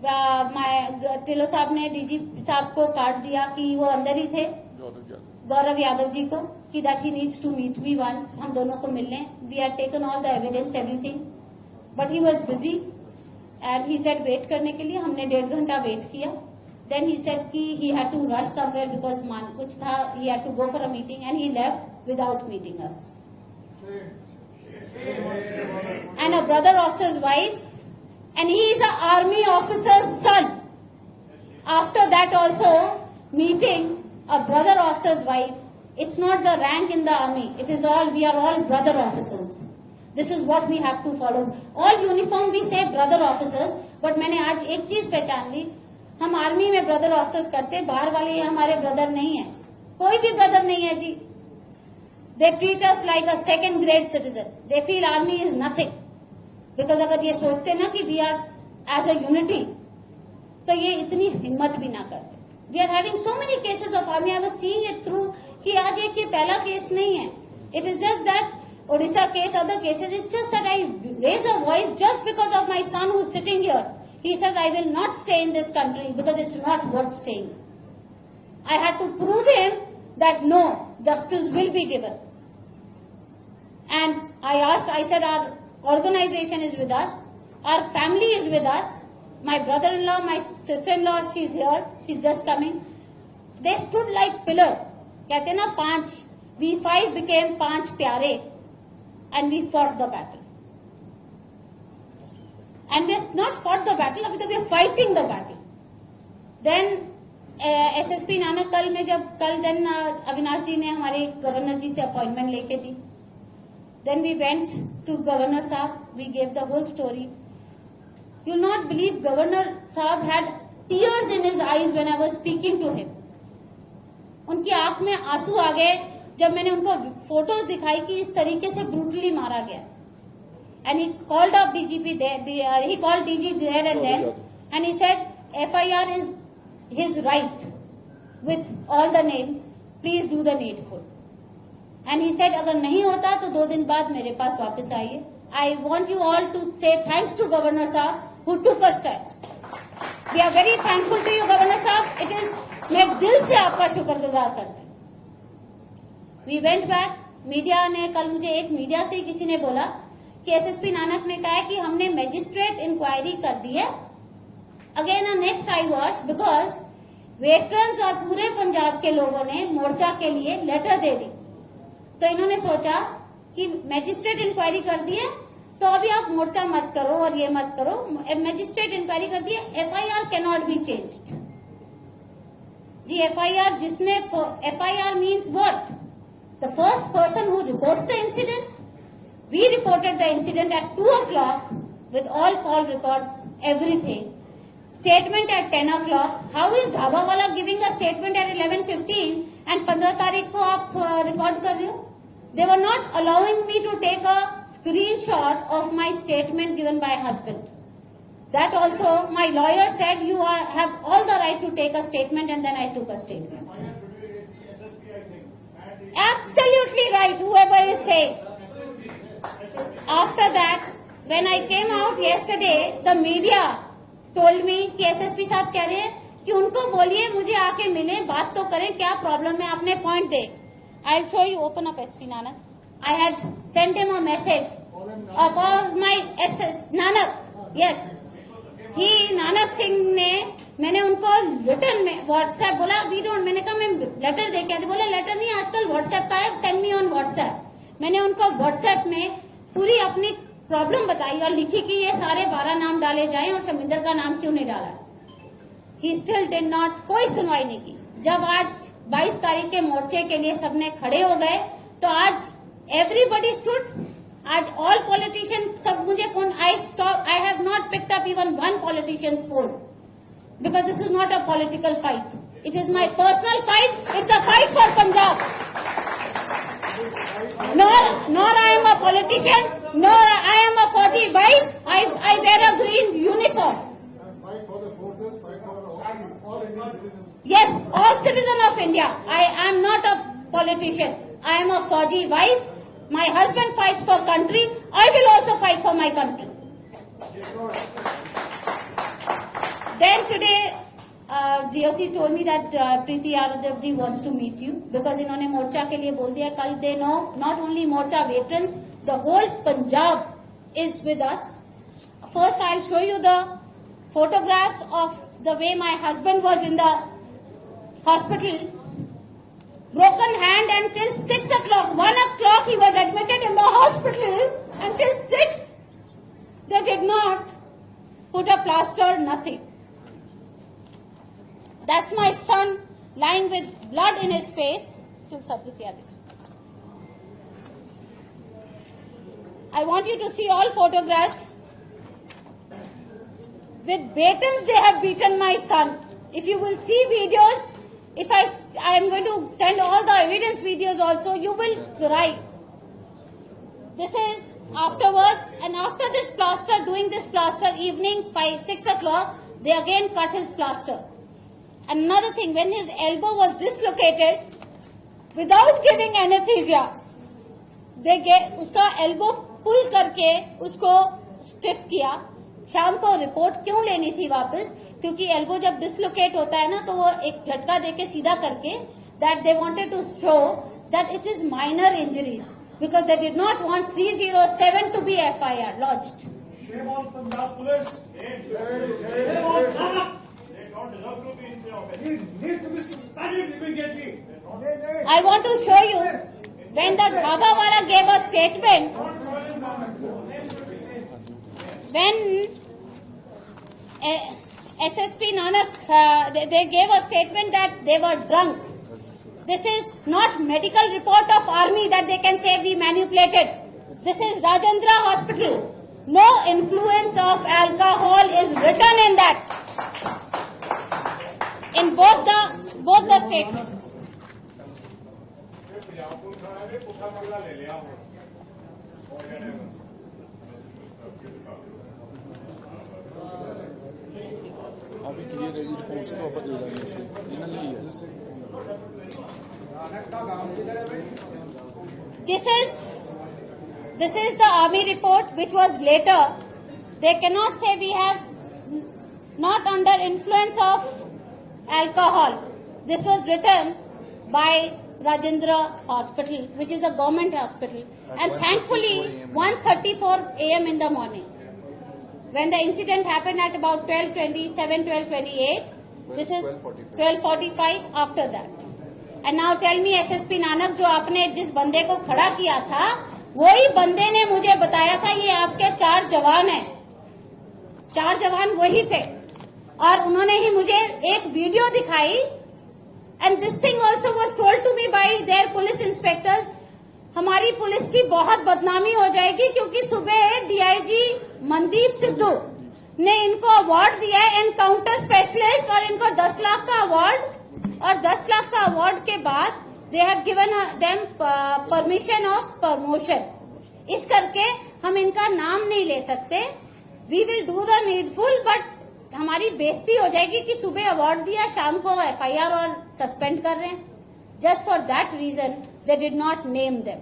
टिलो साहब ने डीजी साहब को काट दिया कि वो अंदर ही थे, गौरव यादव जी को, कि that he needs to meet me once, हम दोनों को मिल लें. We had taken all the evidence everything, but he was busy and he said wait करने के लिए. हमने 1.5 घंटा वेट किया. देन ही सेड कि he had to rush somewhere because कुछ था, he had to go for a meeting and he left without meeting us. And a brother officer's wife, and he is an army officer's son. After that also, meeting a brother officer's wife, it's not the rank in the army, it is all, we are all brother officers. This is what we have to follow. All uniform we say brother officers, but मैंने आज एक चीज पहचान ली, हम army में brother officers करते, बाहर वाले ये हमारे ब्रदर नहीं है, कोई भी ब्रदर नहीं है जी. They treat us like a second grade citizen. They feel army is nothing. Because अगर ये सोचते ना कि we are as a unity, तो ये इतनी हिम्मत भी ना करते. We are having so many cases of army. I was seeing it through कि आज एक ये पहला केस नहीं है. It is just that Odisha case, other cases. It's just that I raise a voice just because of my son who's sitting here. He says I will not stay in this country because it's not worth staying. I had to prove him that no, justice will be given. And I said our organization is with us, our family is with us, my brother-in-law, my sister-in-law, she's here, she's just coming. They stood like pillar. कहते ना 5, we 5 became 5 प्यारे, and we fought the battle. And we have not fought the battle, अभी तो we are fighting the battle. Then SSP Nanak then Avinash जी ने हमारे governor जी से appointment लेके दी. Then we went to Governor Saab. We gave the whole story. You'll not believe Governor Saab had tears in his eyes when I was speaking to him. उनकी आंख में आंसू आ गए जब मैंने उनको फोटोज दिखाई कि इस तरीके से ब्रूटली मारा गया. And he called up DGP there. He called DG there and then, and he said FIR is his right with all the names. Please do the needful. And he said अगर नहीं होता तो 2 दिन बाद मेरे पास वापस आइए. I want you all to say thanks to Governor Saab who took a step. We are very thankful to you, Governor Saab. It is, मैं दिल से आपका शुक्रगुजार करती हूँ. We went back. मीडिया ने कल मुझे एक मीडिया से किसी ने बोला कि एसएसपी नानक ने कहा है कि हमने मैजिस्ट्रेट इंक्वायरी कर दी है. Again next I watch because veterans और पूरे पंजाब के लोगों ने मोर्चा के लिए लेटर दे दी. तो इन्होंने सोचा कि मैजिस्ट्रेट इंक्वायरी कर दी है तो अभी आप मोर्चा मत करो और ये मत करो. मैजिस्ट्रेट इंक्वायरी कर दी है, FIR can not be changed. जी एफआईआर जिसने FIR means what? The first person who reports the incident. We reported the incident at 2 o'clock with all call records, everything. Statement at 10 o'clock. How is dhaba वाला giving a statement at 11:15 and 15 तारीख को आप record कर रहे हो? They were not allowing me to take a screenshot of my statement given by husband. That also, my lawyer said you have all the right to take a statement, and then I took a statement. Absolutely right, whoever is saying. After that, when I came out yesterday, the media told me कि SSP साहब कह रहे हैं कि उनको बोलिए मुझे आके मिले, बात तो करें, क्या प्रॉब्लम है, आपने point they. I'll show you, open up SP Nanak. I had sent him a message of my SS Nanak. Yes. He Nanak Singh ने, मैंने उनको रिटर्न में व्हाट्सएप बोला वी डोंट, मैंने कहा मैं लेटर दे के आती. बोले लेटर नहीं, आजकल व्हाट्सएप का है, सेंड मी ऑन व्हाट्सएप. मैंने उनको व्हाट्सएप में पूरी अपनी प्रॉब्लम बताई और लिखी कि ये सारे 12 नाम डाले जाएं और शमिंदर का नाम क्यों नहीं डाला. ही स्टिल डिड नॉट, कोई सुनवाई नहीं की. जब आज 22 तारीख के मोर्चे के लिए सबने खड़े हो गए तो आज एवरीबडी स्टूड. आज ऑल पॉलिटिशियन सब मुझे phone, I have not picked up even one politicians phone because this is not a political fight. It is my personal fight. It's a fight for Punjab. Nor I am a politician, nor I am a Fauji wife. I wear a green uniform. Fight for the forces, fight for all Indian citizens. Yes, all citizens of India. I am not a politician. I am a Fauji wife. My husband fights for country. I will also fight for my country. today, GOC told me that Preeti Yadav ji wants to meet you because इन्होंने मोर्चा के लिए बोल दिया कल. They know not only Morcha veterans, the whole Punjab is with us. First, I'll show you the photographs of the way my husband was in the hospital. Broken hand until 6 o'clock. 1 o'clock he was admitted in the hospital. Until 6, they did not put a plaster, nothing. That's my son lying with blood in his face. I want you to see all photographs. With batons they have beaten my son. If you will see videos, if I am going to send all the evidence videos also, you will cry. This is afterwards, and after this plaster, doing this plaster, evening 6 o'clock, they again cut his plasters. Another thing, when his elbow was dislocated, without giving anesthesia, they gave उसका elbow pull करके उसको stiff किया. शाम को report क्यों लेनी थी वापस? क्योंकि एल्बो जब डिसलोकेट होता है ना तो वो एक झटका देके सीधा करके that they wanted to show that it is minor injuries because they did not want 307 to be FIR lodged. Shame on Punjab police. Shame on Khanak. They don't deserve to be in the office. He needs to be suspended immediately. I want to show you when the Dhaba wala gave a statement. When SSP Nanak, they gave a statement that they were drunk. This is not medical report of army that they can say we manipulated. This is Rajendra Hospital. No influence of alcohol is written in that. In both the statements. अभी clear है reports को अपन दे देंगे इन्हें ले लिया This is the army report which was later. They cannot say we have not under influence of alcohol. This was written by Rajendra Hospital, which is a government hospital, and thankfully 1:34 a.m. in the morning. When the incident happened at about 12:27, 12:28, this is 12:45 after that. And now tell me, SSP Nanak जो आपने जिस बंदे को खड़ा किया था, वही बंदे ने मुझे बताया था ये आपके 4 जवान हैं. 4 जवान वही थे और उन्होंने ही मुझे एक वीडियो दिखाई. And this thing also was told to me by their police inspectors. हमारी पुलिस की बहुत बदनामी हो जाएगी क्योंकि सुबह DIG मनदीप सिद्धू ने इनको अवार्ड दिया है एनकाउंटर स्पेशलिस्ट और इनको 10 लाख का अवार्ड और 10 लाख का अवार्ड के बाद they have given them permission of promotion. इस करके हम इनका नाम नहीं ले सकते. We will do the needful but हमारी बेइज्जती हो जाएगी कि सुबह अवार्ड दिया शाम को FIR और सस्पेंड कर रहे हैं. Just for that reason they did not name them.